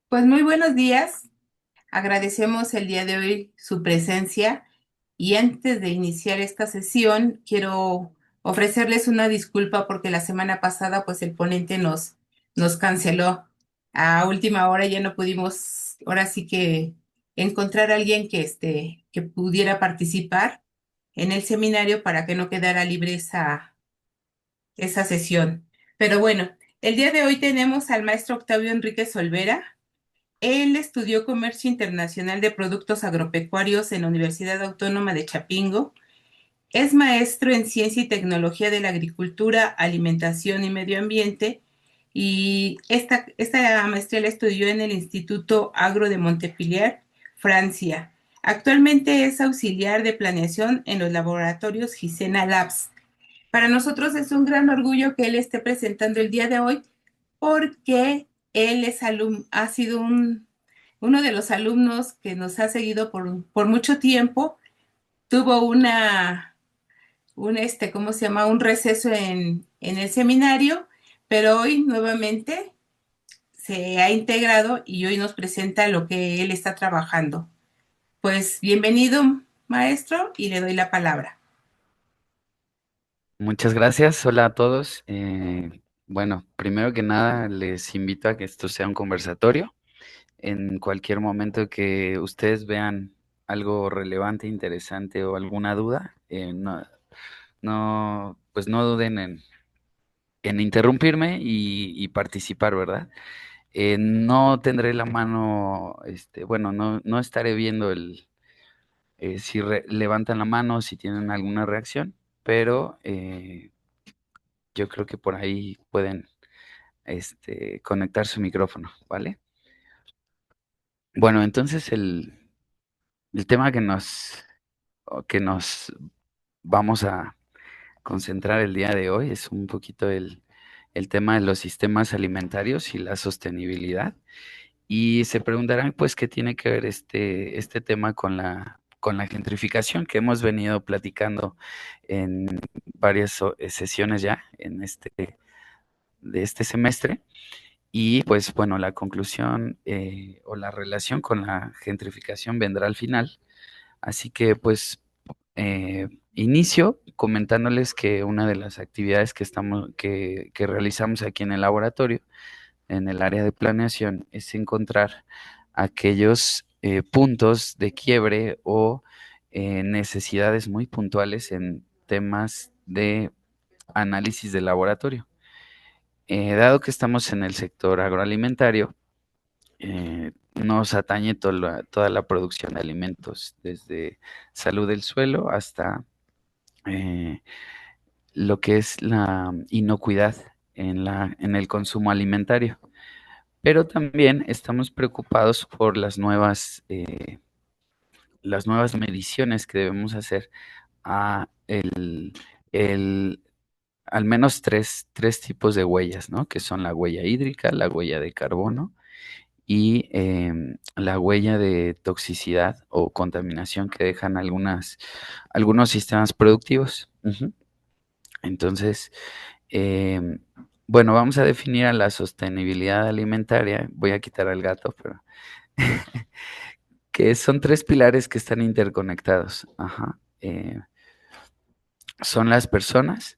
Pues muy buenos días. Agradecemos el día de hoy su presencia y antes de iniciar esta sesión quiero ofrecerles una disculpa porque la semana pasada pues el ponente nos canceló. A última hora ya no pudimos, ahora sí que encontrar a alguien que pudiera participar en el seminario para que no quedara libre esa sesión. Pero bueno, el día de hoy tenemos al maestro Octavio Enríquez Olvera. Él estudió Comercio Internacional de Productos Agropecuarios en la Universidad Autónoma de Chapingo. Es maestro en Ciencia y Tecnología de la Agricultura, Alimentación y Medio Ambiente. Y esta maestría la estudió en el Instituto Agro de Montpellier, Francia. Actualmente es auxiliar de planeación en los laboratorios Gisena Labs. Para nosotros es un gran orgullo que él esté presentando el día de hoy porque él ha sido uno de los alumnos que nos ha seguido por mucho tiempo. Tuvo ¿cómo se llama? Un receso en el seminario, pero hoy nuevamente se ha integrado y hoy nos presenta lo que él está trabajando. Pues bienvenido, maestro, y le doy la palabra. Muchas gracias, hola a todos. Bueno, primero que nada les invito a que esto sea un conversatorio. En cualquier momento que ustedes vean algo relevante, interesante o alguna duda, pues no duden en interrumpirme y participar, ¿verdad? No tendré la mano, bueno, no estaré viendo si levantan la mano, si tienen alguna reacción, pero yo creo que por ahí pueden conectar su micrófono, ¿vale? Bueno, entonces el tema que nos vamos a concentrar el día de hoy es un poquito el tema de los sistemas alimentarios y la sostenibilidad. Y se preguntarán, pues, ¿qué tiene que ver este tema con la gentrificación que hemos venido platicando en varias sesiones ya de este semestre? Y pues bueno, la conclusión o la relación con la gentrificación vendrá al final. Así que pues inicio comentándoles que una de las actividades que realizamos aquí en el laboratorio, en el área de planeación, es encontrar aquellos puntos de quiebre o necesidades muy puntuales en temas de análisis de laboratorio. Dado que estamos en el sector agroalimentario, nos atañe toda la producción de alimentos, desde salud del suelo hasta eh, lo que es la inocuidad en el consumo alimentario. Pero también estamos preocupados por las nuevas mediciones que debemos hacer a el- al menos tres tipos de huellas, ¿no? Que son la huella hídrica, la huella de carbono y la huella de toxicidad o contaminación que dejan algunos sistemas productivos. Ujú. Entonces, em, bueno, vamos a definir a la sostenibilidad alimentaria. Voy a quitar al gato, pero que son tres pilares que están interconectados. Ajá. Son las personas.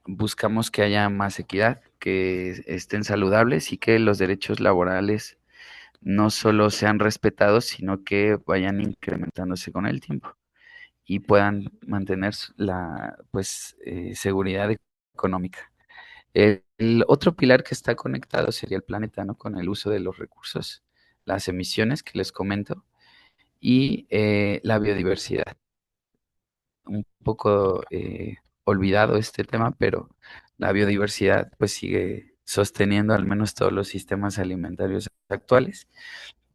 Buscamos que haya más equidad, que estén saludables y que los derechos laborales no solo sean respetados, sino que vayan incrementándose con el tiempo y puedan mantener pues, seguridad económica. El otro pilar que está conectado sería el planeta, ¿no? Con el uso de los recursos, las emisiones que les comento y la biodiversidad. Un poco olvidado este tema, pero la biodiversidad pues sigue sosteniendo al menos todos los sistemas alimentarios actuales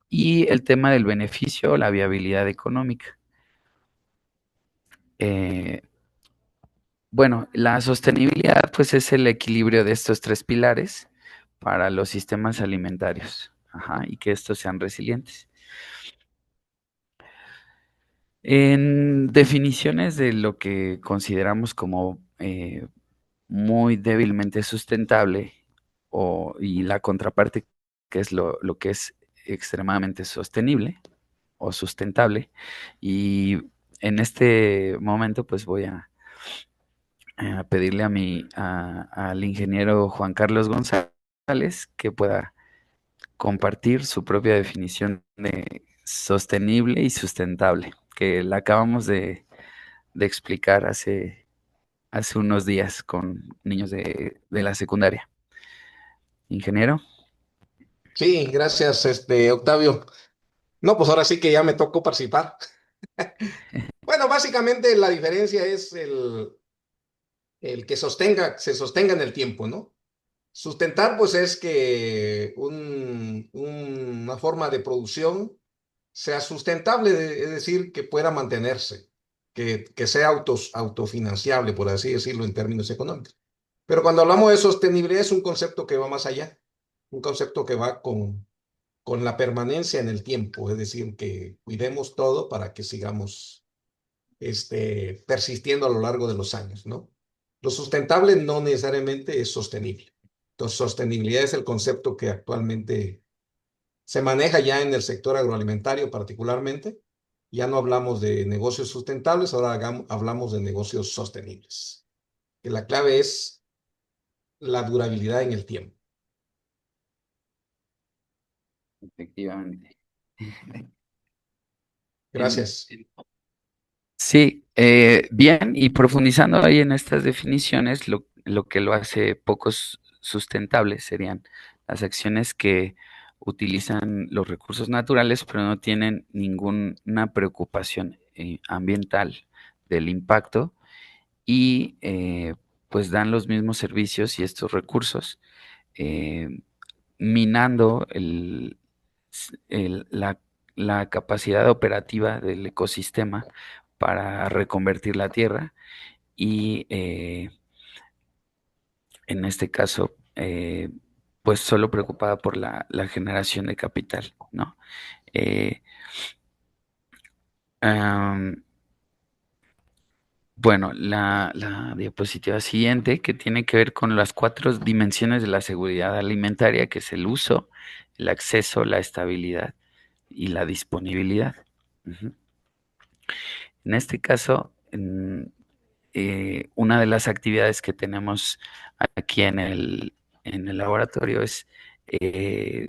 y el tema del beneficio, la viabilidad económica. Eh, bueno, la sostenibilidad pues es el equilibrio de estos tres pilares para los sistemas alimentarios, ajá, y que estos sean resilientes. En definiciones de lo que consideramos como muy débilmente sustentable y la contraparte qué es lo que es extremadamente sostenible o sustentable. Y en este momento, pues voy a pedirle al ingeniero Juan Carlos González que pueda compartir su propia definición de sostenible y sustentable, que la acabamos de explicar hace unos días con niños de la secundaria. Ingeniero. Sí, gracias, Octavio. No, pues ahora sí que ya me tocó participar. Bueno, básicamente la diferencia es el que se sostenga en el tiempo, ¿no? Sustentar, pues, es que una forma de producción sea sustentable, es decir, que pueda mantenerse, que sea autofinanciable, por así decirlo, en términos económicos. Pero cuando hablamos de sostenibilidad es un concepto que va más allá, un concepto que va con la permanencia en el tiempo, es decir, que cuidemos todo para que sigamos persistiendo a lo largo de los años, ¿no? Lo sustentable no necesariamente es sostenible. Entonces, sostenibilidad es el concepto que actualmente se maneja ya en el sector agroalimentario particularmente. Ya no hablamos de negocios sustentables, ahora hablamos de negocios sostenibles. Que la clave es la durabilidad en el tiempo. Efectivamente. En- Gracias. sí, bien, y profundizando ahí en estas definiciones, lo que lo hace poco sustentable serían las acciones que utilizan los recursos naturales, pero no tienen ninguna preocupación ambiental del impacto y pues dan los mismos servicios y estos recursos, eh, minando el- la, la capacidad operativa del ecosistema para reconvertir la tierra y en este caso, pues solo preocupada por la generación de capital, ¿no? Eh, am, bueno, la diapositiva siguiente, que tiene que ver con las cuatro dimensiones de la seguridad alimentaria, que es el uso, el acceso, la estabilidad y la disponibilidad. Ujú. En este caso, una de las actividades que tenemos aquí en el laboratorio es, eh,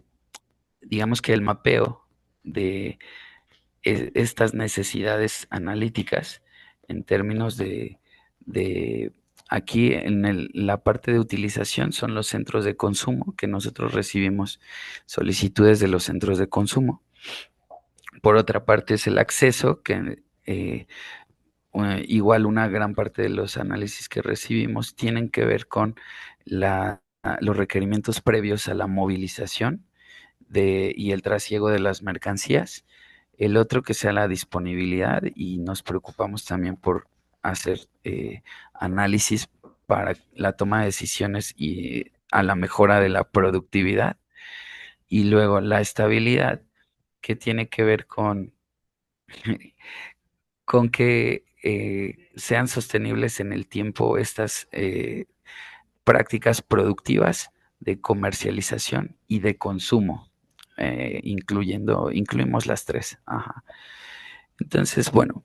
digamos que el mapeo de estas necesidades analíticas en términos de aquí en la parte de utilización son los centros de consumo, que nosotros recibimos solicitudes de los centros de consumo. Por otra parte es el acceso, que igual una gran parte de los análisis que recibimos tienen que ver con los requerimientos previos a la movilización y el trasiego de las mercancías. El otro que sea la disponibilidad y nos preocupamos también por hacer análisis para la toma de decisiones y a la mejora de la productividad. Y luego la estabilidad, que tiene que ver con que sean sostenibles en el tiempo estas prácticas productivas de comercialización y de consumo, incluimos las tres. Ajá. Entonces, bueno,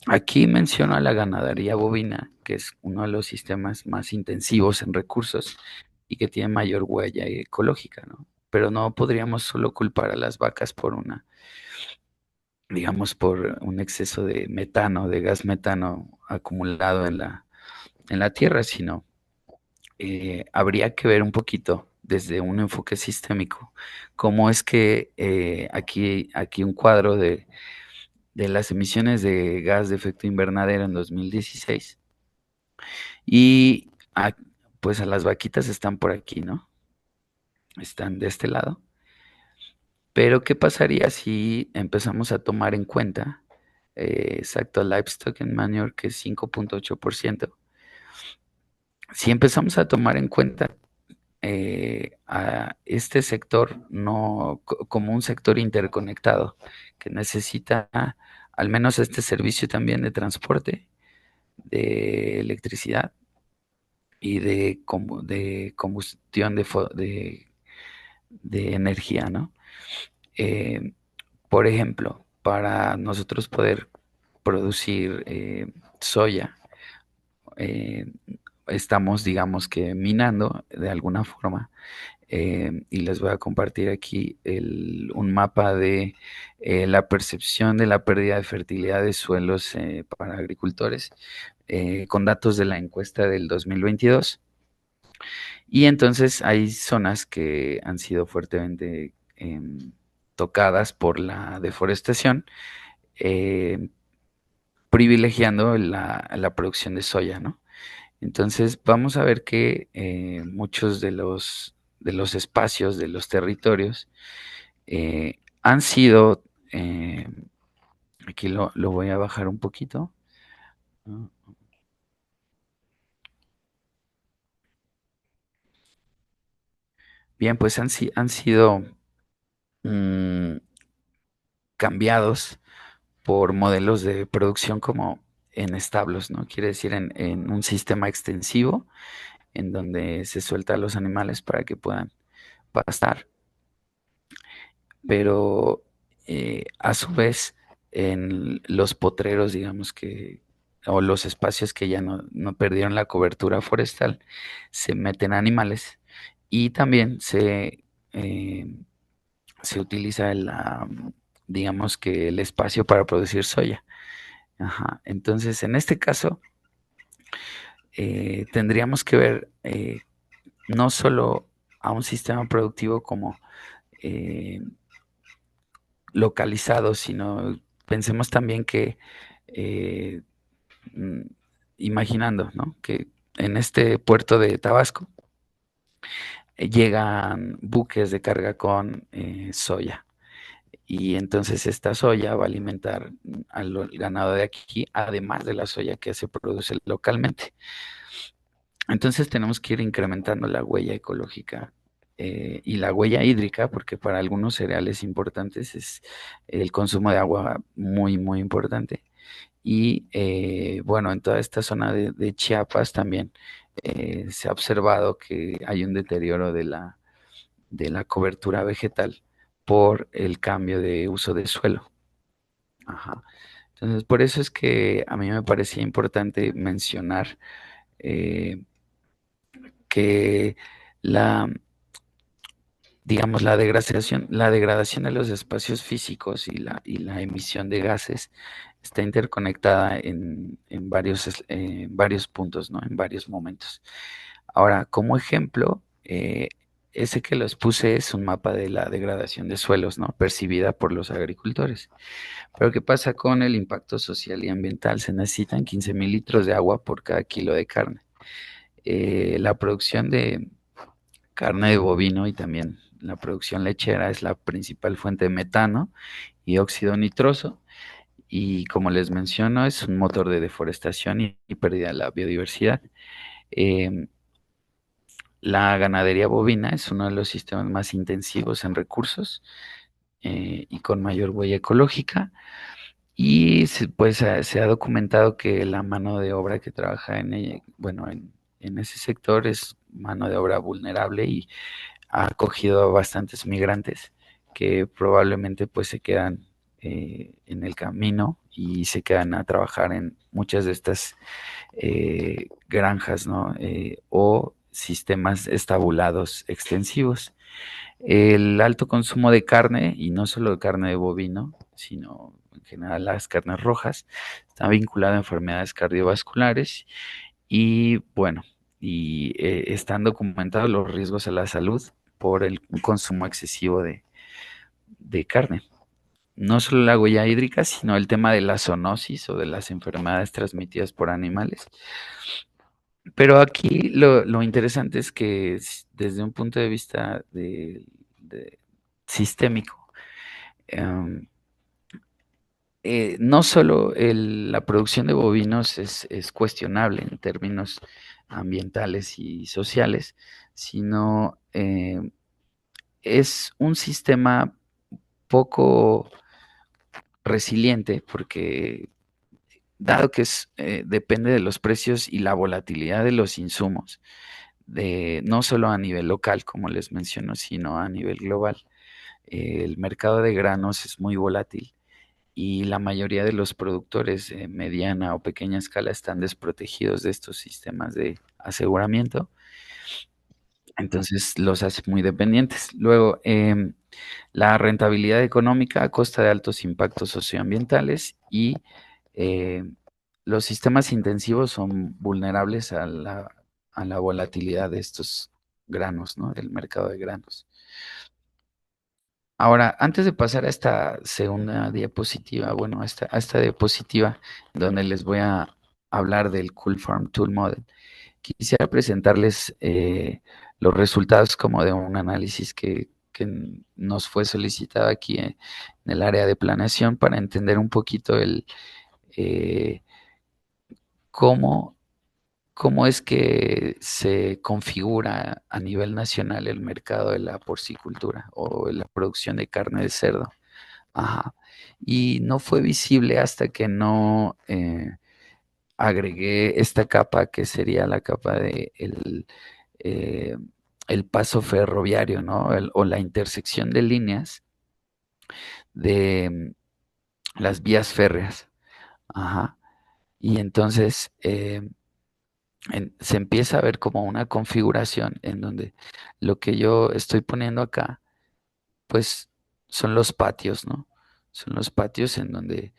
aquí menciono a la ganadería bovina, que es uno de los sistemas más intensivos en recursos y que tiene mayor huella ecológica, ¿no? Pero no podríamos solo culpar a las vacas por digamos, por un exceso de metano, de gas metano acumulado en la tierra, sino habría que ver un poquito desde un enfoque sistémico cómo es que aquí un cuadro de las emisiones de gas de efecto invernadero en 2016 y pues a las vaquitas están por aquí, ¿no? Están de este lado. Pero ¿qué pasaría si empezamos a tomar en cuenta exacto livestock and manure, que es 5.8%? Si empezamos a tomar en cuenta a este sector no como un sector interconectado que necesita al menos este servicio también de transporte, de electricidad y de combustión de energía, ¿no? Eh, por ejemplo, para nosotros poder producir soya, eh, estamos, digamos que, minando de alguna forma. Y les voy a compartir aquí un mapa de la percepción de la pérdida de fertilidad de suelos para agricultores, con datos de la encuesta del 2022. Y entonces hay zonas que han sido fuertemente tocadas por la deforestación, eh, privilegiando la producción de soya, ¿no? Entonces vamos a ver que muchos de los espacios, de los territorios, han sido, eh, aquí lo voy a bajar un poquito. Bien, pues han sido mm, cambiados por modelos de producción como en establos, ¿no? Quiere decir en un sistema extensivo en donde se suelta a los animales para que puedan pastar, pero a su vez en los potreros, digamos que, o los espacios que ya no perdieron la cobertura forestal, se meten animales y también eh, se utiliza digamos que el espacio para producir soya. Ajá. Entonces, en este caso, tendríamos que ver no solo a un sistema productivo como eh, localizado, sino pensemos también que, eh, mm, imaginando, ¿no? Que en este puerto de Tabasco llegan buques de carga con soya. Y entonces esta soya va a alimentar al ganado de aquí, además de la soya que se produce localmente. Entonces tenemos que ir incrementando la huella ecológica y la huella hídrica, porque para algunos cereales importantes es el consumo de agua muy, muy importante. Y bueno, en toda esta zona de Chiapas también se ha observado que hay un deterioro de la cobertura vegetal por el cambio de uso de suelo. Ajá. Entonces, por eso es que a mí me parecía importante mencionar eh, que la, digamos, la degradación de los espacios físicos y la emisión de gases está interconectada en varios puntos, ¿no? En varios momentos. Ahora, como ejemplo, ese que les puse es un mapa de la degradación de suelos, ¿no? Percibida por los agricultores. Pero ¿qué pasa con el impacto social y ambiental? Se necesitan 15,000 litros de agua por cada kilo de carne. La producción de carne de bovino y también la producción lechera es la principal fuente de metano y óxido nitroso. Y como les menciono, es un motor de deforestación y pérdida de la biodiversidad. Eh, la ganadería bovina es uno de los sistemas más intensivos en recursos y con mayor huella ecológica. Y pues se ha documentado que la mano de obra que trabaja bueno, en ese sector es mano de obra vulnerable y ha acogido a bastantes migrantes que probablemente pues se quedan en el camino y se quedan a trabajar en muchas de estas granjas, ¿no? O sistemas estabulados extensivos. El alto consumo de carne, y no solo de carne de bovino, sino en general las carnes rojas, está vinculado a enfermedades cardiovasculares y bueno, y están documentados los riesgos a la salud por el consumo excesivo de carne. No solo la huella hídrica, sino el tema de la zoonosis o de las enfermedades transmitidas por animales. Pero aquí lo interesante es que desde un punto de vista de sistémico, eh, no solo la producción de bovinos es cuestionable en términos ambientales y sociales, sino es un sistema poco resiliente porque dado que depende de los precios y la volatilidad de los insumos, no solo a nivel local, como les menciono, sino a nivel global. El mercado de granos es muy volátil y la mayoría de los productores de mediana o pequeña escala están desprotegidos de estos sistemas de aseguramiento, entonces los hace muy dependientes. Luego, la rentabilidad económica a costa de altos impactos socioambientales y eh, los sistemas intensivos son vulnerables a la volatilidad de estos granos, ¿no? Del mercado de granos. Ahora, antes de pasar a esta segunda diapositiva, bueno, a esta diapositiva donde les voy a hablar del Cool Farm Tool Model, quisiera presentarles los resultados como de un análisis que nos fue solicitado aquí en el área de planeación para entender un poquito eh, cómo, cómo es que se configura a nivel nacional el mercado de la porcicultura o de la producción de carne de cerdo. Ajá. Y no fue visible hasta que no agregué esta capa que sería la capa de eh, el paso ferroviario, ¿no? O la intersección de líneas de las vías férreas. Ajá. Y entonces se empieza a ver como una configuración en donde lo que yo estoy poniendo acá, pues son los patios, ¿no? Son los patios en donde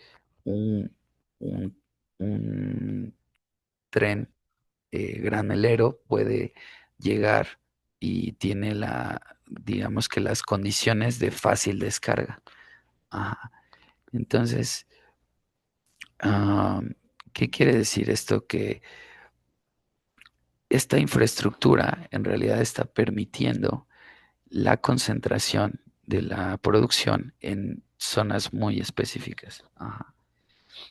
un, un, un tren granelero puede llegar y tiene digamos que las condiciones de fácil descarga. Ajá. Entonces, ah, ¿qué quiere decir esto? Que esta infraestructura en realidad está permitiendo la concentración de la producción en zonas muy específicas. Ajá.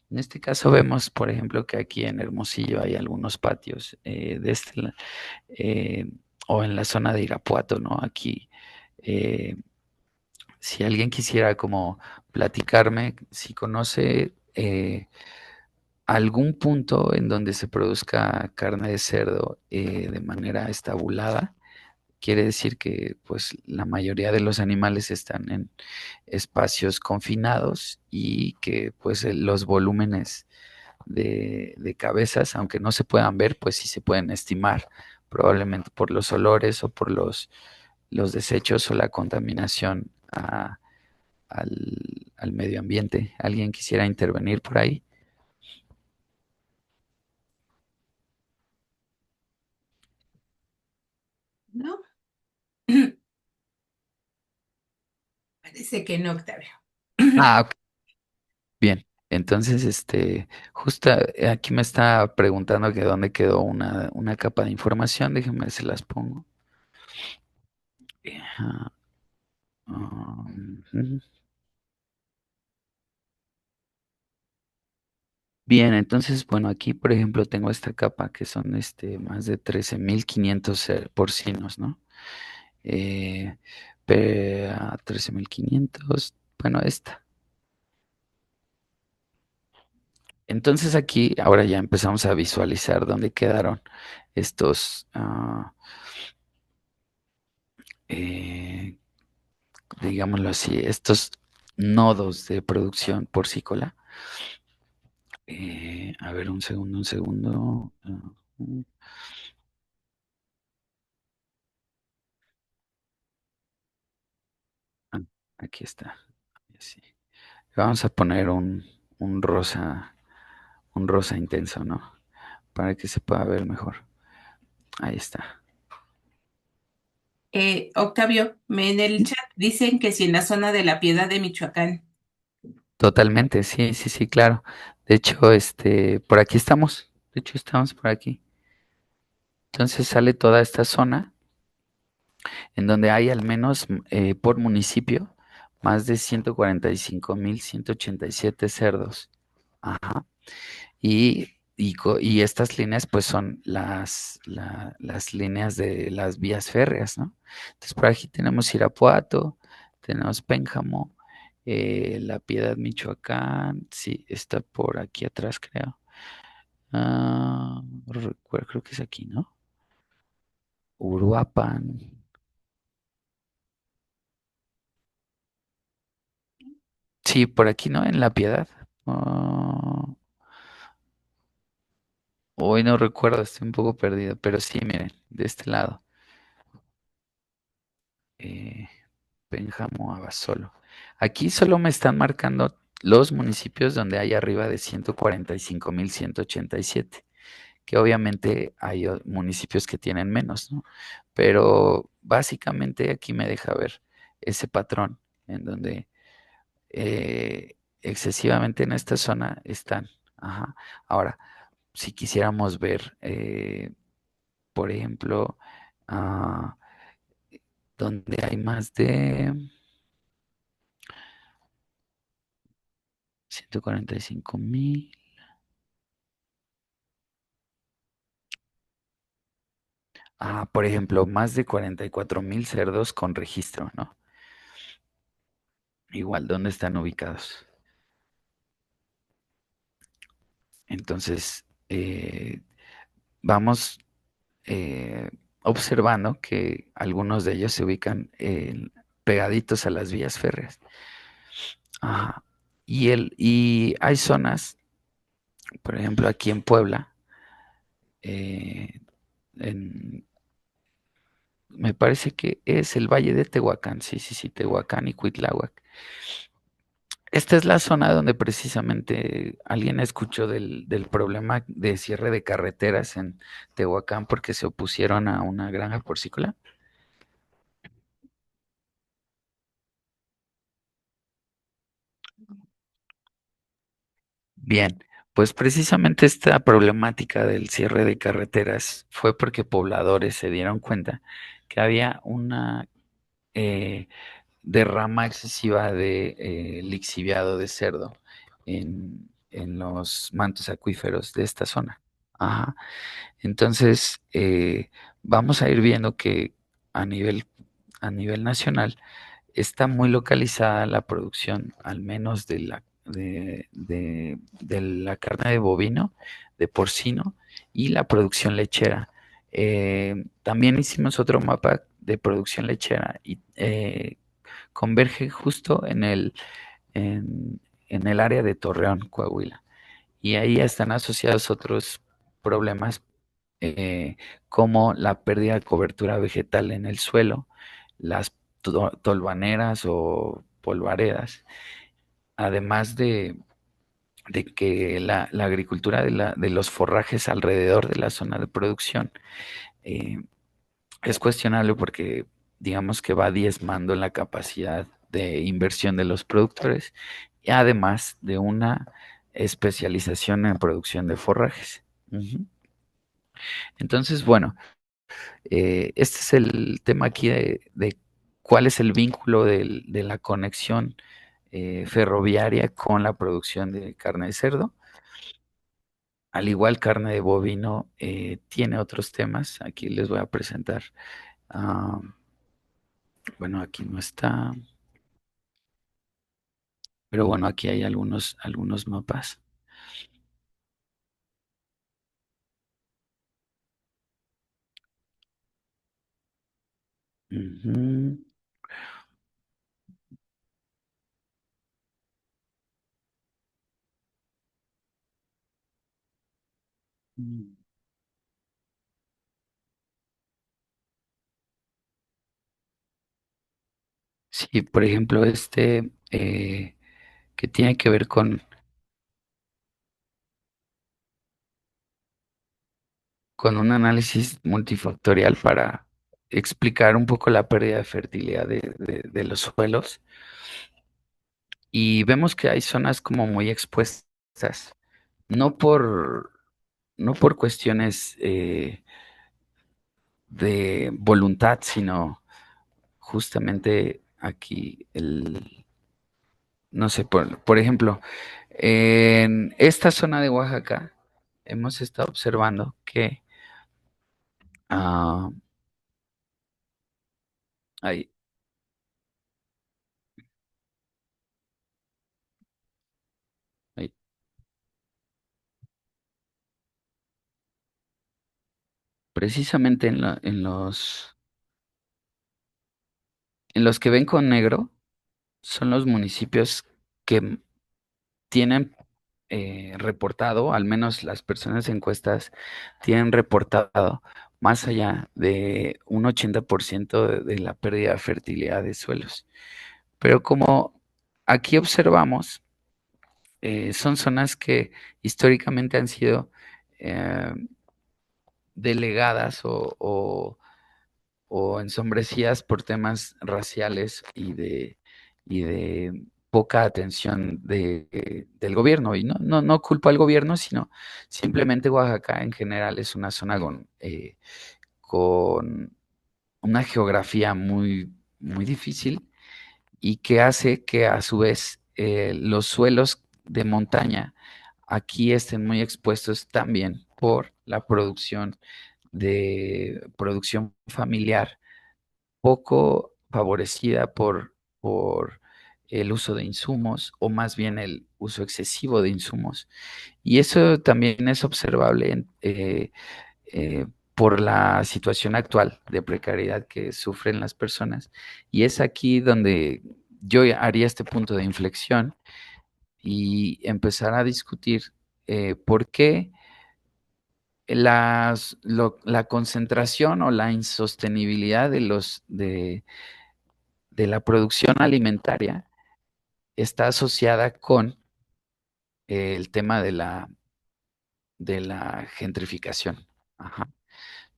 En este caso vemos, por ejemplo, que aquí en Hermosillo hay algunos patios eh, o en la zona de Irapuato, ¿no? Aquí, eh, si alguien quisiera como platicarme, si conoce algún punto en donde se produzca carne de cerdo de manera estabulada, quiere decir que pues la mayoría de los animales están en espacios confinados y que pues los volúmenes de cabezas, aunque no se puedan ver, pues sí se pueden estimar, probablemente por los olores o por los desechos o la contaminación al medio ambiente. ¿Alguien quisiera intervenir por ahí? ¿No? Parece que no, Octavio. Ah, ok, bien. Entonces, justo aquí me está preguntando que dónde quedó una capa de información. Déjenme se las pongo. Ajá, ujú. Bien, entonces, bueno, aquí, por ejemplo, tengo esta capa que son más de 13.500 porcinos, ¿no? Eh, 13.500, bueno, esta. Entonces aquí ahora ya empezamos a visualizar dónde quedaron estos, eh, digámoslo así, estos nodos de producción porcícola. A ver, un segundo, un segundo. Ah, aquí está. Sí. Vamos a poner un rosa intenso, ¿no? Para que se pueda ver mejor. Ahí está. Octavio, en el chat dicen que si en la zona de La Piedad de Michoacán. Totalmente, sí, sí, sí, claro. De hecho, por aquí estamos. De hecho, estamos por aquí. Entonces sale toda esta zona en donde hay al menos por municipio más de 145.187 cerdos. Ajá. Y estas líneas pues son las líneas de las vías férreas, ¿no? Entonces por aquí tenemos Irapuato, tenemos Pénjamo, La Piedad, Michoacán, sí, está por aquí atrás creo. Creo que es aquí, ¿no? Uruapan. Sí, por aquí, ¿no? En La Piedad. Ah, hoy no recuerdo, estoy un poco perdido, pero sí, miren, de este lado. eh, Pénjamo, Abasolo. Aquí solo me están marcando los municipios donde hay arriba de 145,187, que obviamente hay municipios que tienen menos, ¿no? Pero básicamente aquí me deja ver ese patrón en donde excesivamente en esta zona están. Ajá. Ahora, si quisiéramos ver, por ejemplo, ah, donde hay más de 145,000. Por ejemplo, más de 44,000 cerdos con registro, ¿no? Igual, ¿dónde están ubicados? Entonces, vamos observando que algunos de ellos se ubican pegaditos a las vías férreas. Ajá. Y hay zonas, por ejemplo, aquí en Puebla, eh, en, me parece que es el Valle de Tehuacán, sí, sí, sí, Tehuacán y Cuitláhuac. Esta es la zona donde precisamente alguien escuchó del problema de cierre de carreteras en Tehuacán porque se opusieron a una granja porcícola. Bien, pues precisamente esta problemática del cierre de carreteras fue porque pobladores se dieron cuenta que había una eh, derrama excesiva de lixiviado de cerdo en los mantos acuíferos de esta zona. Ajá. Entonces, vamos a ir viendo que a nivel, a nivel nacional está muy localizada la producción, al menos de la carne de bovino, de porcino y la producción lechera. También hicimos otro mapa de producción lechera y converge justo en el área de Torreón, Coahuila. Y ahí están asociados otros problemas eh, como la pérdida de cobertura vegetal en el suelo, las tolvaneras o polvaredas, además de que la agricultura de los forrajes alrededor de la zona de producción eh, es cuestionable porque digamos que va diezmando la capacidad de inversión de los productores y además de una especialización en producción de forrajes. Ujú. Entonces, bueno, este es el tema aquí de cuál es el vínculo de la conexión ferroviaria con la producción de carne de cerdo. Al igual, carne de bovino tiene otros temas. Aquí les voy a presentar. ah, bueno, aquí no está, pero bueno, aquí hay algunos mapas. Ujú. Sí, por ejemplo, que tiene que ver con un análisis multifactorial para explicar un poco la pérdida de fertilidad de los suelos. Y vemos que hay zonas como muy expuestas, no por, no por cuestiones de voluntad, sino justamente aquí no sé, por ejemplo, en esta zona de Oaxaca hemos estado observando que ah, hay, hay precisamente en los que ven con negro son los municipios que tienen reportado, al menos las personas encuestas tienen reportado más allá de un 80% de la pérdida de fertilidad de suelos. Pero como aquí observamos, son zonas que históricamente han sido eh, delegadas o ensombrecidas por temas raciales y de poca atención del gobierno. Y no culpo al gobierno, sino simplemente Oaxaca en general es una zona con una geografía muy difícil y que hace que a su vez los suelos de montaña aquí estén muy expuestos también por la producción familiar poco favorecida por el uso de insumos o más bien el uso excesivo de insumos. Y eso también es observable por la situación actual de precariedad que sufren las personas. Y es aquí donde yo haría este punto de inflexión y empezar a discutir por qué la concentración o la insostenibilidad de la producción alimentaria está asociada con el tema de la gentrificación. Ajá.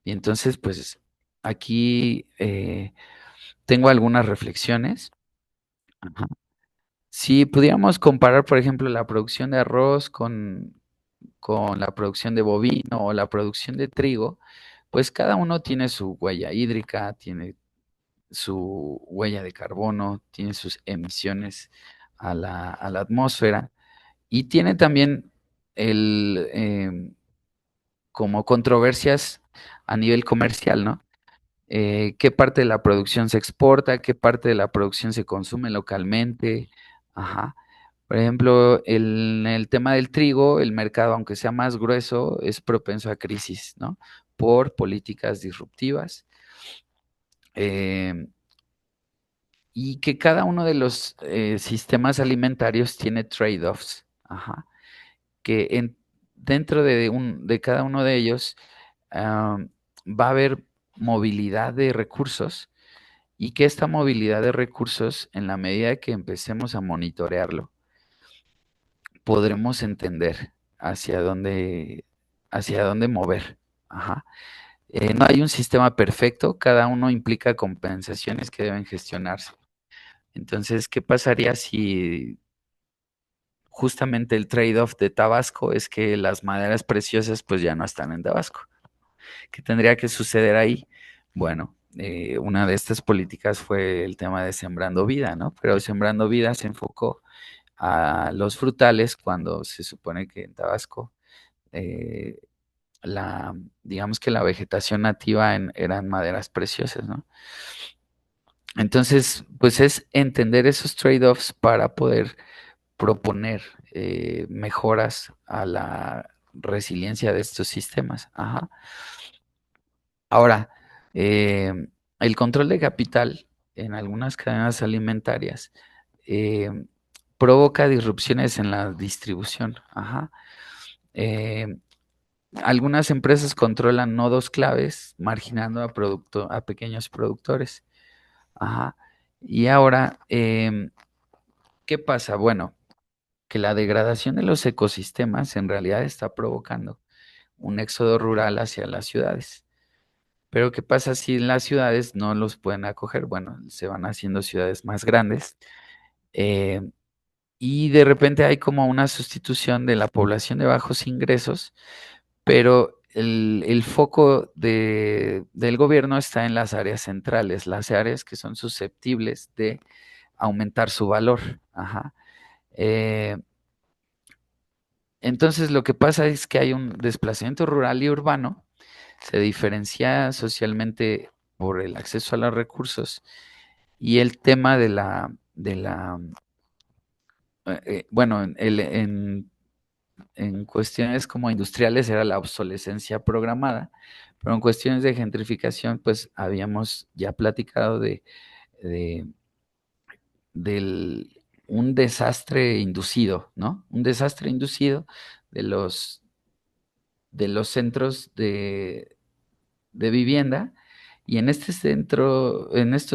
Y entonces, pues aquí tengo algunas reflexiones. Ajá. Si pudiéramos comparar, por ejemplo, la producción de arroz con la producción de bovino o la producción de trigo, pues cada uno tiene su huella hídrica, tiene su huella de carbono, tiene sus emisiones a la atmósfera y tiene también como controversias a nivel comercial, ¿no? ¿Qué parte de la producción se exporta? ¿Qué parte de la producción se consume localmente? Ajá. Por ejemplo, en el tema del trigo, el mercado, aunque sea más grueso, es propenso a crisis, ¿no? Por políticas disruptivas. Eh, y que cada uno de los sistemas alimentarios tiene trade-offs, ajá, que dentro de cada uno de ellos va a haber movilidad de recursos y que esta movilidad de recursos, en la medida que empecemos a monitorearlo, podremos entender hacia dónde mover. Ajá. No hay un sistema perfecto, cada uno implica compensaciones que deben gestionarse. Entonces, ¿qué pasaría si justamente el trade-off de Tabasco es que las maderas preciosas pues ya no están en Tabasco? ¿Qué tendría que suceder ahí? Bueno, una de estas políticas fue el tema de Sembrando Vida, ¿no? Pero Sembrando Vida se enfocó a los frutales cuando se supone que en Tabasco eh, digamos que la vegetación nativa eran maderas preciosas, ¿no? Entonces, pues es entender esos trade-offs para poder proponer mejoras a la resiliencia de estos sistemas. Ajá. Ahora, eh, el control de capital en algunas cadenas alimentarias eh, provoca disrupciones en la distribución. Ajá. Eh, algunas empresas controlan nodos claves, marginando a pequeños productores. Ajá. Y ahora, ¿qué pasa? Bueno, que la degradación de los ecosistemas en realidad está provocando un éxodo rural hacia las ciudades. Pero ¿qué pasa si en las ciudades no los pueden acoger? Bueno, se van haciendo ciudades más grandes eh, y de repente hay como una sustitución de la población de bajos ingresos, pero el foco del gobierno está en las áreas centrales, las áreas que son susceptibles de aumentar su valor. Ajá. Eh, entonces lo que pasa es que hay un desplazamiento rural y urbano, se diferencia socialmente por el acceso a los recursos y el tema bueno, en cuestiones como industriales era la obsolescencia programada, Pero en cuestiones de gentrificación, pues habíamos ya platicado de del un desastre inducido, ¿no? Un desastre inducido de los centros de vivienda, y en estos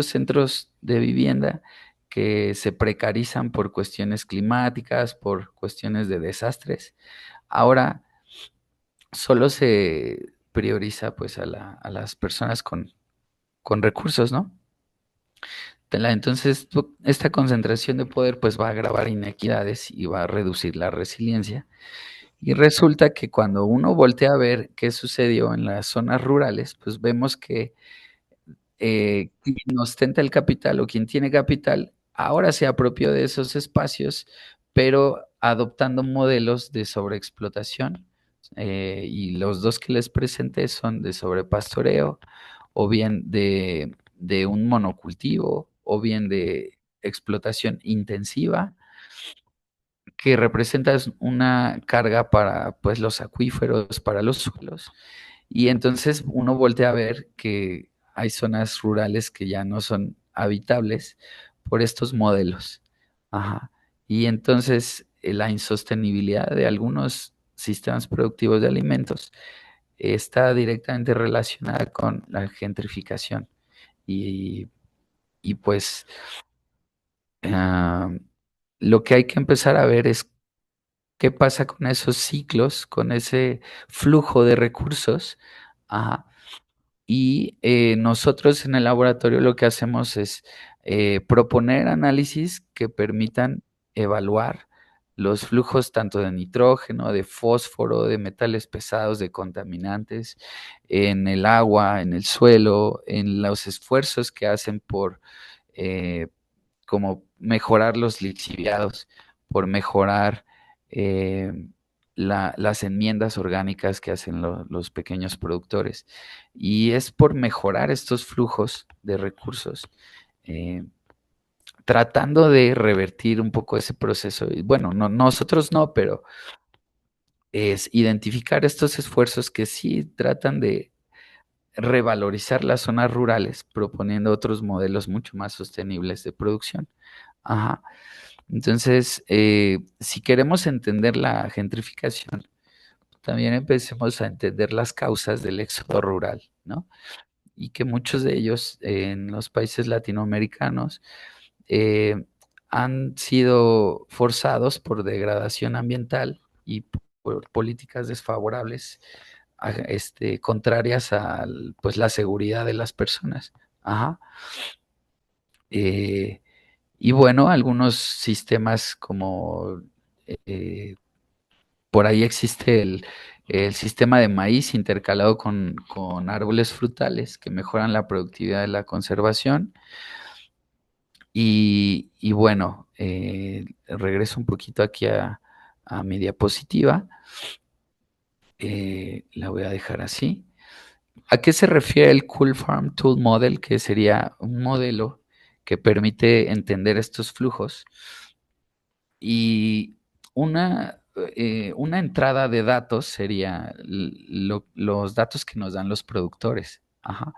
centros de vivienda que se precarizan por cuestiones climáticas, por cuestiones de desastres, ahora solo se prioriza pues a las personas con recursos, ¿no? Entonces, esta concentración de poder pues va a agravar inequidades y va a reducir la resiliencia. Y resulta que cuando uno voltea a ver qué sucedió en las zonas rurales, pues vemos que quien ostenta el capital o quien tiene capital ahora se apropió de esos espacios, pero adoptando modelos de sobreexplotación. Y los dos que les presenté son de sobrepastoreo, o bien de un monocultivo, o bien de explotación intensiva, que representa una carga para pues, los acuíferos, para los suelos. Y entonces uno voltea a ver que hay zonas rurales que ya no son habitables por estos modelos. Ajá. Y entonces la insostenibilidad de algunos sistemas productivos de alimentos está directamente relacionada con la gentrificación. Y, y pues ah, lo que hay que empezar a ver es qué pasa con esos ciclos, con ese flujo de recursos. Ajá. Y nosotros en el laboratorio lo que hacemos es proponer análisis que permitan evaluar los flujos tanto de nitrógeno, de fósforo, de metales pesados, de contaminantes en el agua, en el suelo, en los esfuerzos que hacen por eh, como mejorar los lixiviados, por mejorar eh, las enmiendas orgánicas que hacen los pequeños productores. Y es por mejorar estos flujos de recursos, eh, tratando de revertir un poco ese proceso. Y bueno, no, nosotros no, pero es identificar estos esfuerzos que sí tratan de revalorizar las zonas rurales, proponiendo otros modelos mucho más sostenibles de producción. Ajá. Entonces, si queremos entender la gentrificación, también empecemos a entender las causas del éxodo rural, ¿no? Y que muchos de ellos en los países latinoamericanos eh, han sido forzados por degradación ambiental y por políticas desfavorables, contrarias a pues, la seguridad de las personas. Ajá. Eh, y bueno, algunos sistemas como por ahí existe el sistema de maíz intercalado con árboles frutales que mejoran la productividad de la conservación. Y bueno, regreso un poquito aquí a mi diapositiva. La voy a dejar así. ¿A qué se refiere el Cool Farm Tool Model? Que sería un modelo que permite entender estos flujos. Y una entrada de datos sería los datos que nos dan los productores. Ajá.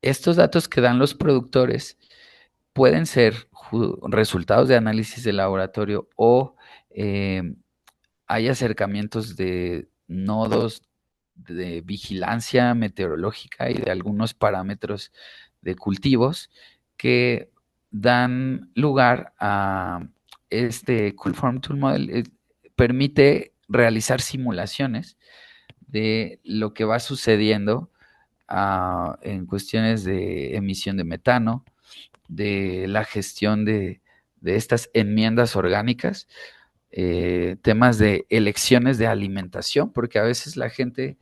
Estos datos que dan los productores pueden ser resultados de análisis de laboratorio, o eh, hay acercamientos de nodos de vigilancia meteorológica y de algunos parámetros de cultivos que dan lugar a este Cool Farm Tool Model. Permite realizar simulaciones de lo que va sucediendo en cuestiones de emisión de metano, de la gestión de estas enmiendas orgánicas, temas de elecciones de alimentación, porque a veces la gente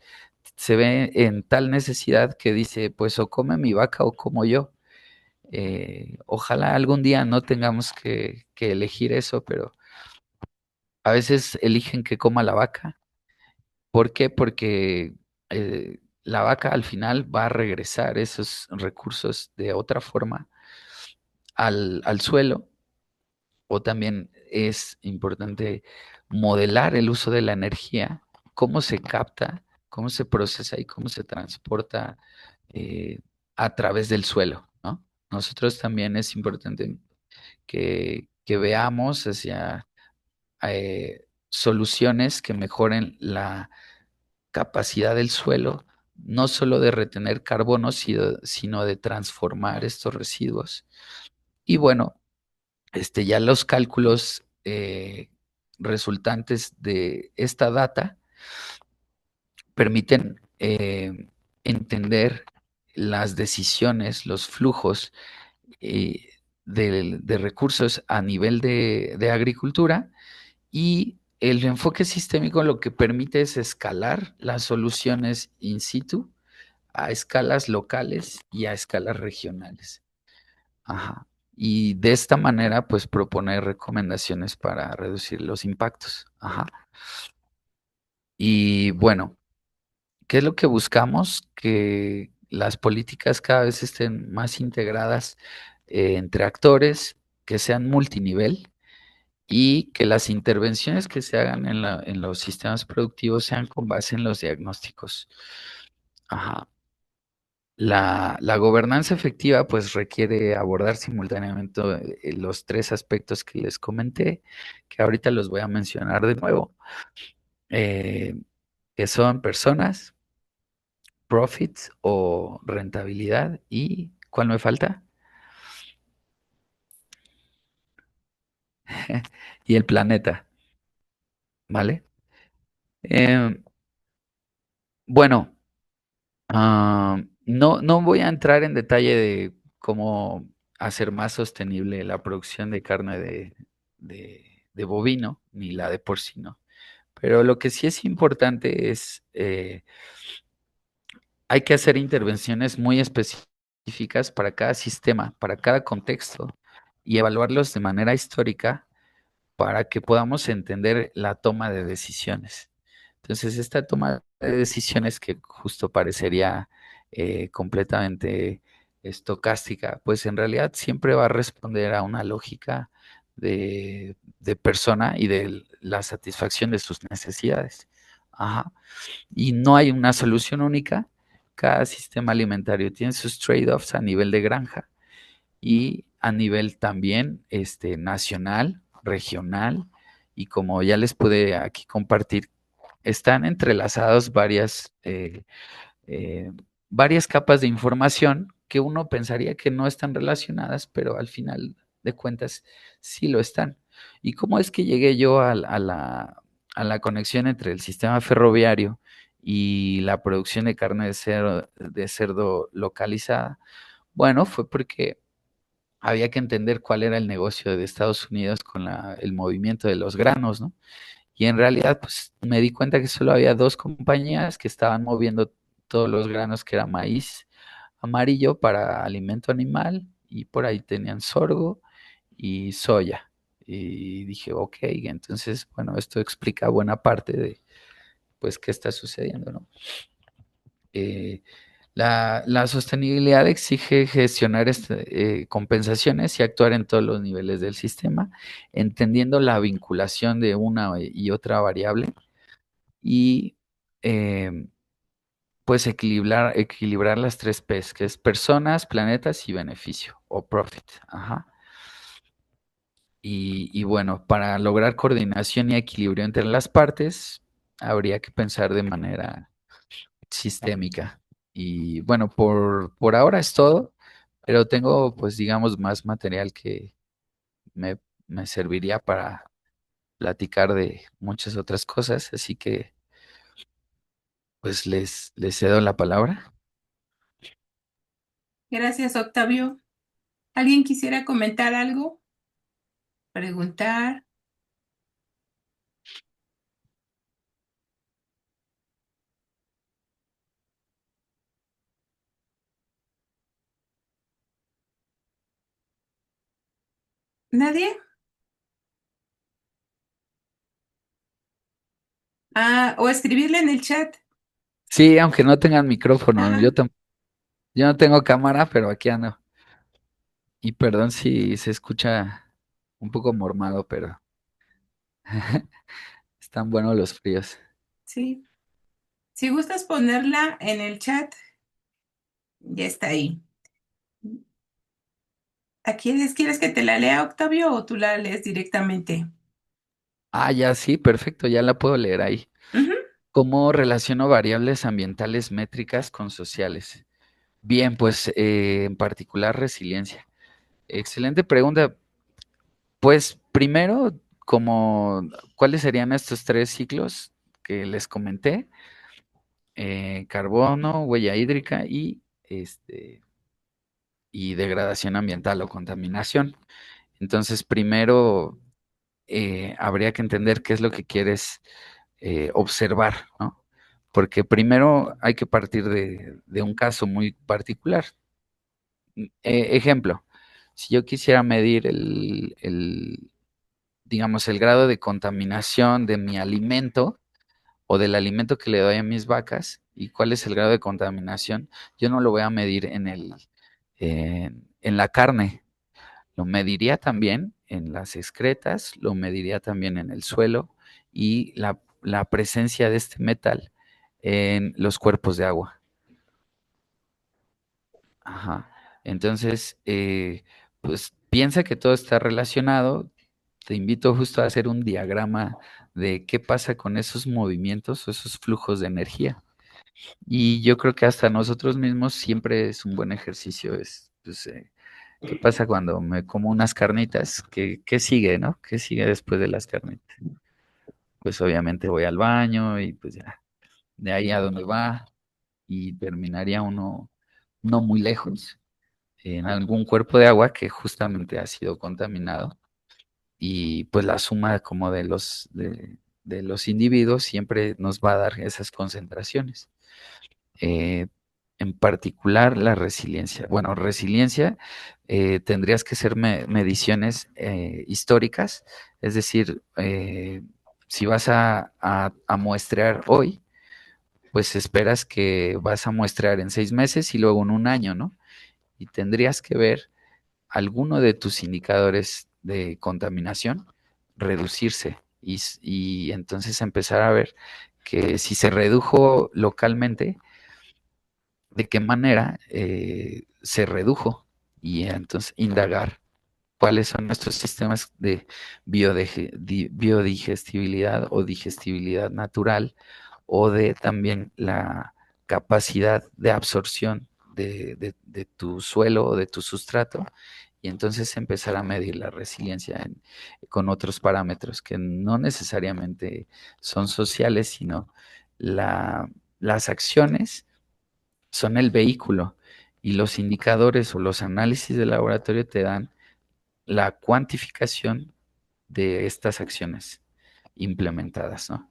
se ve en tal necesidad que dice, pues o come mi vaca o como yo. Ojalá algún día no tengamos que elegir eso, pero a veces eligen que coma la vaca. ¿Por qué? Porque la vaca al final va a regresar esos recursos de otra forma al suelo. O también es importante modelar el uso de la energía, cómo se capta, cómo se procesa y cómo se transporta eh, a través del suelo, ¿no? Nosotros también es importante que veamos hacia soluciones que mejoren la capacidad del suelo, no solo de retener carbono, sino de transformar estos residuos. Y bueno, ya los cálculos resultantes de esta data permiten entender las decisiones, los flujos eh, de recursos a nivel de agricultura, y el enfoque sistémico lo que permite es escalar las soluciones in situ a escalas locales y a escalas regionales. Ajá. Y de esta manera, pues proponer recomendaciones para reducir los impactos. Ajá. Y bueno, ¿qué es lo que buscamos? Que las políticas cada vez estén más integradas entre actores, que sean multinivel y que las intervenciones que se hagan en los sistemas productivos sean con base en los diagnósticos. Ajá. La gobernanza efectiva pues requiere abordar simultáneamente los tres aspectos que les comenté, que ahorita los voy a mencionar de nuevo, eh, que son personas, profits o rentabilidad y ¿cuál me falta? Y el planeta, ¿vale? Em, bueno, no voy a entrar en detalle de cómo hacer más sostenible la producción de carne de bovino, ni la de porcino, pero lo que sí es importante es, hay que hacer intervenciones muy específicas para cada sistema, para cada contexto, y evaluarlos de manera histórica para que podamos entender la toma de decisiones. Entonces, esta toma de decisiones que justo parecería completamente estocástica, pues en realidad siempre va a responder a una lógica de persona y de la satisfacción de sus necesidades. Ajá. Y no hay una solución única. Cada sistema alimentario tiene sus trade-offs a nivel de granja y a nivel también nacional, regional, y como ya les pude aquí compartir, están entrelazados eh, varias capas de información que uno pensaría que no están relacionadas, pero al final de cuentas sí lo están. ¿Y cómo es que llegué yo a la conexión entre el sistema ferroviario y la producción de carne de cerdo localizada? Bueno, fue porque había que entender cuál era el negocio de Estados Unidos con el movimiento de los granos, ¿no? Y en realidad, pues me di cuenta que solo había dos compañías que estaban moviendo todos los granos, que era maíz amarillo para alimento animal, y por ahí tenían sorgo y soya. Y dije, ok, entonces, bueno, esto explica buena parte de, pues, qué está sucediendo, ¿no? Eh, la sostenibilidad exige gestionar compensaciones y actuar en todos los niveles del sistema, entendiendo la vinculación de una y otra variable y eh, pues equilibrar las tres P's, que es personas, planetas y beneficio o profit. Ajá. Y bueno, para lograr coordinación y equilibrio entre las partes, habría que pensar de manera sistémica. Y bueno, por ahora es todo, pero tengo pues digamos más material que me, me serviría para platicar de muchas otras cosas, así que pues les cedo la palabra. Gracias, Octavio. ¿Alguien quisiera comentar algo? Preguntar. ¿Nadie? O escribirle en el chat. Sí, aunque no tengan micrófono, Ajá, yo no tengo cámara, pero aquí ando. Y perdón si se escucha un poco mormado, pero están buenos los fríos. sí. Si gustas ponerla en el chat, ya está ahí. ¿Quieres que te la lea, Octavio, o tú la lees directamente? Ah, ya sí, perfecto, ya la puedo leer ahí. Ujú. ¿Cómo relaciono variables ambientales métricas con sociales? Bien, pues en particular resiliencia. Excelente pregunta. Pues primero, ¿cuáles serían estos tres ciclos que les comenté? Carbono, huella hídrica y degradación ambiental o contaminación. Entonces, primero habría que entender qué es lo que quieres observar, ¿no? Porque primero hay que partir de un caso muy particular. Ejemplo, si yo quisiera medir digamos, el grado de contaminación de mi alimento o del alimento que le doy a mis vacas y cuál es el grado de contaminación, yo no lo voy a medir en la carne, lo mediría también en las excretas, lo mediría también en el suelo y la presencia de este metal en los cuerpos de agua. Ajá. Entonces, pues piensa que todo está relacionado. Te invito justo a hacer un diagrama de qué pasa con esos movimientos o esos flujos de energía. Y yo creo que hasta nosotros mismos siempre es un buen ejercicio. Pues, ¿qué pasa cuando me como unas carnitas? ¿Qué sigue, no? ¿Qué sigue después de las carnitas? Pues obviamente voy al baño y pues ya, de ahí a donde va y terminaría uno no muy lejos en algún cuerpo de agua que justamente ha sido contaminado y pues la suma como de los individuos siempre nos va a dar esas concentraciones. Eh, en particular la resiliencia. Bueno, resiliencia tendrías que ser mediciones históricas, es decir, si vas a muestrear hoy, pues esperas que vas a muestrear en 6 meses y luego en un año, ¿no? Y tendrías que ver alguno de tus indicadores de contaminación reducirse y entonces empezar a ver que si se redujo localmente, de qué manera se redujo y entonces indagar cuáles son nuestros sistemas de biodigestibilidad o digestibilidad natural o de también la capacidad de absorción de tu suelo o de tu sustrato y entonces empezar a medir la resiliencia con otros parámetros que no necesariamente son sociales, sino las acciones son el vehículo y los indicadores o los análisis de laboratorio te dan la cuantificación de estas acciones implementadas, ¿no?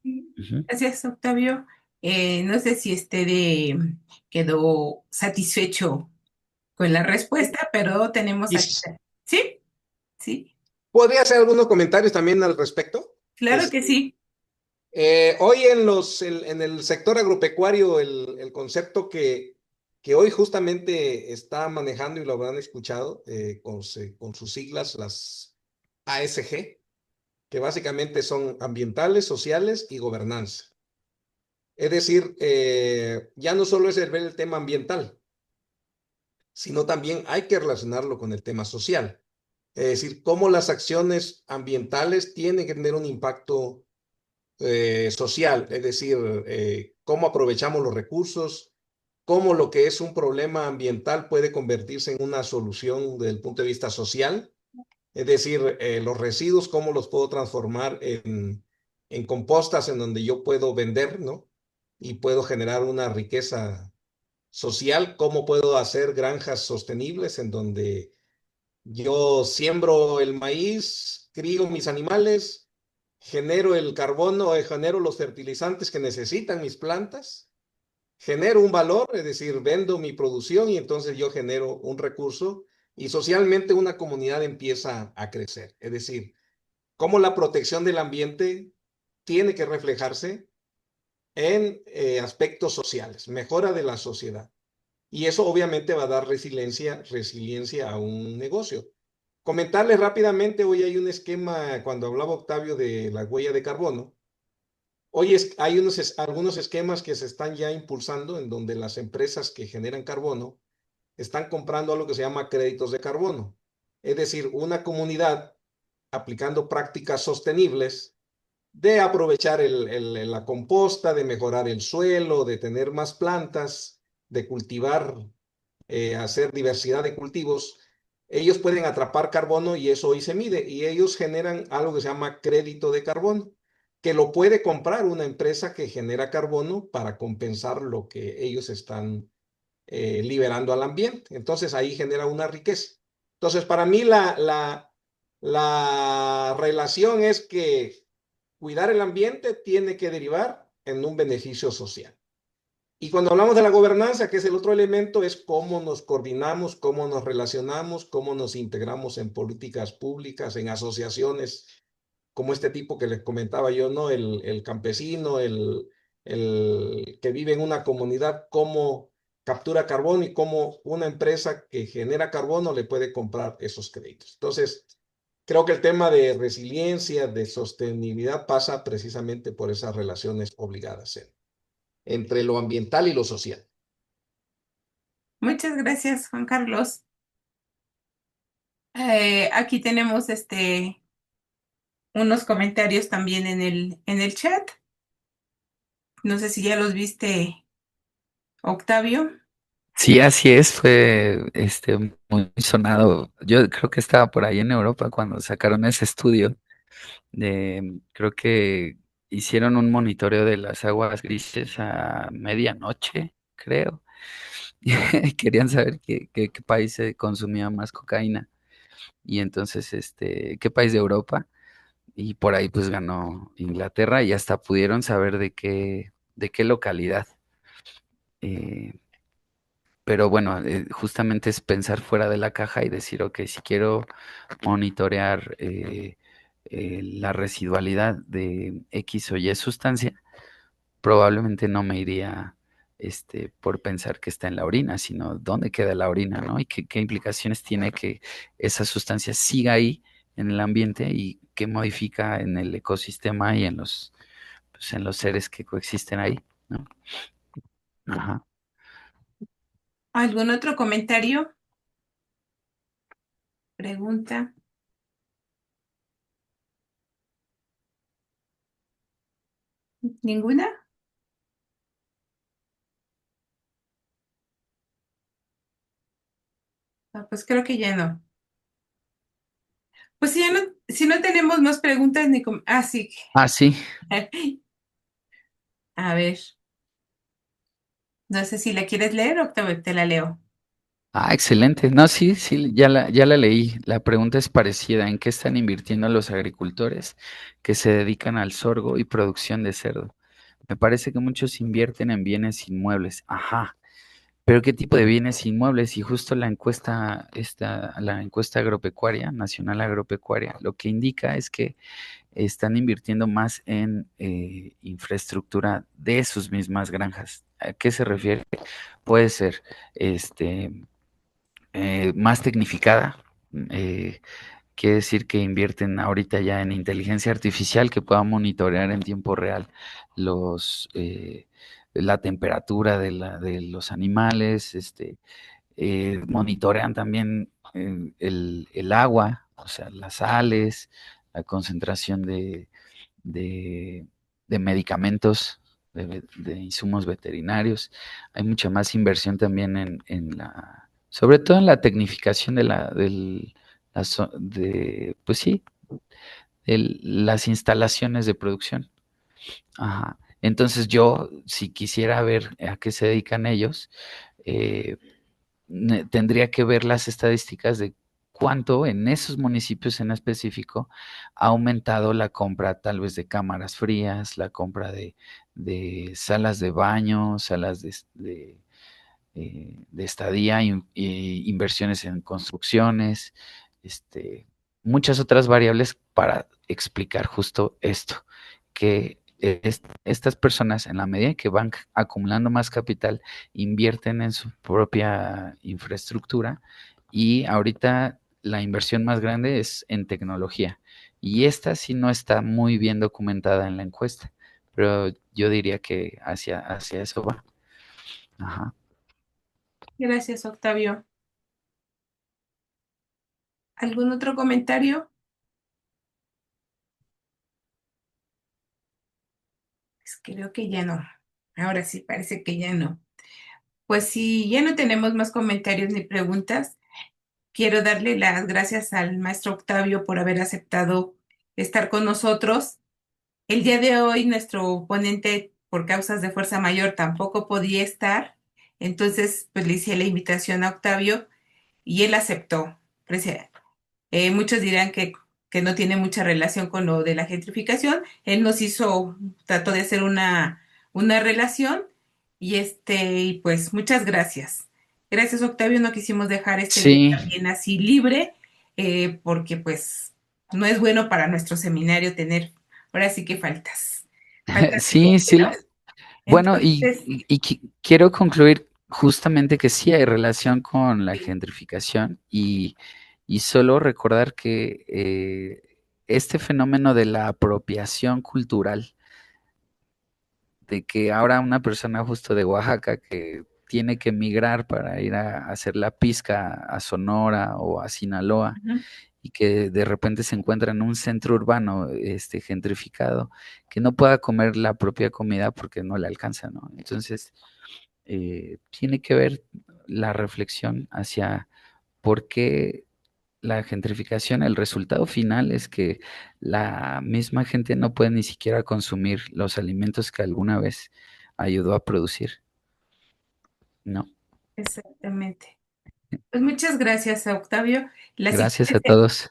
Ujú. Gracias, Octavio. No sé si quedó satisfecho con la respuesta, pero tenemos Y aquí. ¿Sí? Sí, podría hacer algunos comentarios también al respecto. claro que sí. Hoy en el sector agropecuario, el concepto que hoy justamente está manejando y lo habrán escuchado con sus siglas, las ASG, que básicamente son ambientales, sociales y gobernanza. Es decir, ya no solo es el ver el tema ambiental, sino también hay que relacionarlo con el tema social. Es decir, cómo las acciones ambientales tienen que tener un impacto social, es decir, cómo aprovechamos los recursos, cómo lo que es un problema ambiental puede convertirse en una solución desde el punto de vista social, es decir, los residuos, cómo los puedo transformar en compostas en donde yo puedo vender, ¿no? Y puedo generar una riqueza social, cómo puedo hacer granjas sostenibles en donde yo siembro el maíz, crío mis animales, genero el carbono, genero los fertilizantes que necesitan mis plantas, genero un valor, es decir, vendo mi producción y entonces yo genero un recurso y socialmente una comunidad empieza a crecer. Es decir, cómo la protección del ambiente tiene que reflejarse en aspectos sociales, mejora de la sociedad. Y eso obviamente va a dar resiliencia a un negocio. Comentarles rápidamente, hoy hay un esquema, cuando hablaba Octavio de la huella de carbono, Hoy hay algunos esquemas que se están ya impulsando en donde las empresas que generan carbono están comprando algo que se llama créditos de carbono. Es decir, una comunidad aplicando prácticas sostenibles de aprovechar la composta, de mejorar el suelo, de tener más plantas, de cultivar, hacer diversidad de cultivos. Ellos pueden atrapar carbono y eso hoy se mide y ellos generan algo que se llama crédito de carbono, que lo puede comprar una empresa que genera carbono para compensar lo que ellos están liberando al ambiente. Entonces ahí genera una riqueza. Entonces, para mí la relación es que cuidar el ambiente tiene que derivar en un beneficio social. Y cuando hablamos de la gobernanza, que es el otro elemento, es cómo nos coordinamos, cómo nos relacionamos, cómo nos integramos en políticas públicas, en asociaciones como este tipo que les comentaba yo, ¿no? El campesino, el que vive en una comunidad, cómo captura carbono y cómo una empresa que genera carbono le puede comprar esos créditos. Entonces, creo que el tema de resiliencia, de sostenibilidad pasa precisamente por esas relaciones obligadas entre lo ambiental y lo social. Muchas gracias, Juan Carlos. Aquí tenemos unos comentarios también en el chat. No sé si ya los viste, Octavio. Sí, así es, fue muy sonado. Yo creo que estaba por ahí en Europa cuando sacaron ese estudio creo que hicieron un monitoreo de las aguas grises a medianoche, creo. Querían saber qué país consumía más cocaína. Y entonces, qué país de Europa. Y por ahí pues ganó Inglaterra y hasta pudieron saber de qué localidad. Eh, pero bueno, justamente es pensar fuera de la caja y decir, ok, si quiero monitorear la residualidad de X o Y sustancia, probablemente no me iría por pensar que está en la orina, sino dónde queda la orina, ¿no? Y qué implicaciones tiene que esa sustancia siga ahí en el ambiente y qué modifica en el ecosistema y pues, en los seres que coexisten ahí, ¿no? Ajá. ¿Algún otro comentario? Pregunta. ¿Ninguna? Ah, pues creo que ya no. Pues si no tenemos más preguntas ni sí. Ah, sí. A ver, no sé si la quieres leer o te la leo. Ah, excelente. No, sí, sí, ya la leí. La pregunta es parecida. ¿En qué están invirtiendo los agricultores que se dedican al sorgo y producción de cerdo? Me parece que muchos invierten en bienes inmuebles. Ajá. Pero ¿qué tipo de bienes inmuebles? Y justo la encuesta agropecuaria, nacional agropecuaria, lo que indica es que están invirtiendo más en infraestructura de sus mismas granjas. ¿A qué se refiere? Puede ser este más tecnificada. eh, Quiere decir que invierten ahorita ya en inteligencia artificial que pueda monitorear en tiempo real la temperatura de los animales, monitorean también el agua, o sea, las sales, la concentración de, de medicamentos, de insumos veterinarios. Hay mucha más inversión también sobre todo en la tecnificación pues sí, las instalaciones de producción. Ajá. Entonces yo, si quisiera ver a qué se dedican ellos, eh, tendría que ver las estadísticas de cuánto en esos municipios en específico ha aumentado la compra tal vez de cámaras frías, la compra de salas de baño, salas de estadía, inversiones en construcciones, este, muchas otras variables para explicar justo esto, que estas personas en la medida que van acumulando más capital, invierten en su propia infraestructura y ahorita la inversión más grande es en tecnología y esta sí no está muy bien documentada en la encuesta, pero yo diría que hacia eso va. Ajá. Gracias, Octavio. ¿Algún otro comentario? Pues creo que ya no. Ahora sí, parece que ya no. Pues si ya no tenemos más comentarios ni preguntas, quiero darle las gracias al maestro Octavio por haber aceptado estar con nosotros. El día de hoy nuestro ponente por causas de fuerza mayor tampoco podía estar, entonces pues le hice la invitación a Octavio y él aceptó. Muchos dirán que no tiene mucha relación con lo de la gentrificación. Él nos hizo, trató de hacer una relación y pues muchas gracias. Gracias, Octavio. No quisimos dejar este día Sí, también así libre, porque pues no es bueno para nuestro seminario tener ahora sí que faltas de sí, gente, sí. ¿no? Bueno, Entonces, quiero concluir justamente que sí hay relación con la gentrificación y solo recordar que este fenómeno de la apropiación cultural, de que ahora una persona justo de Oaxaca que tiene que emigrar para ir a hacer la pizca a Sonora o a Sinaloa ujú, y que de repente se encuentra en un centro urbano gentrificado, que no pueda comer la propia comida porque no le alcanza, ¿no? Entonces, tiene que ver la reflexión hacia por qué la gentrificación, el resultado final es que la misma gente no puede ni siquiera consumir los alimentos que alguna vez ayudó a producir, ¿no? exactamente. Pues muchas gracias, Octavio. La Gracias siguiente a todos.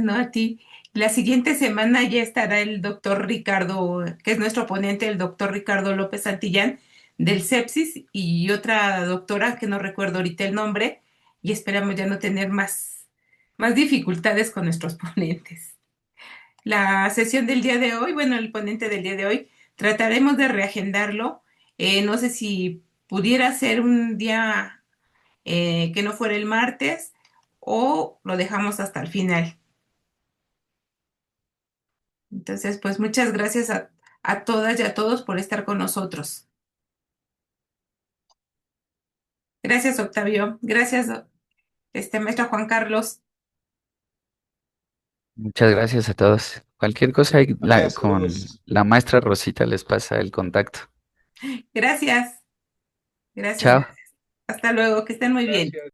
No, a ti. La siguiente semana ya estará el doctor Ricardo, que es nuestro ponente, el doctor Ricardo López Santillán, del Sepsis, y otra doctora que no recuerdo ahorita el nombre, y esperamos ya no tener más dificultades con nuestros ponentes. La sesión del día de hoy, bueno, el ponente del día de hoy, trataremos de reagendarlo. No sé si pudiera ser un día que no fuera el martes o lo dejamos hasta el final. Entonces, pues muchas gracias a todas y a todos por estar con nosotros. Gracias, Octavio. Gracias, maestro Juan Carlos. Muchas gracias a todos. Cualquier cosa Vale, con saludos. la maestra Rosita les pasa el contacto. Gracias, gracias, Chao. gracias. Hasta luego, que estén muy bien. Gracias.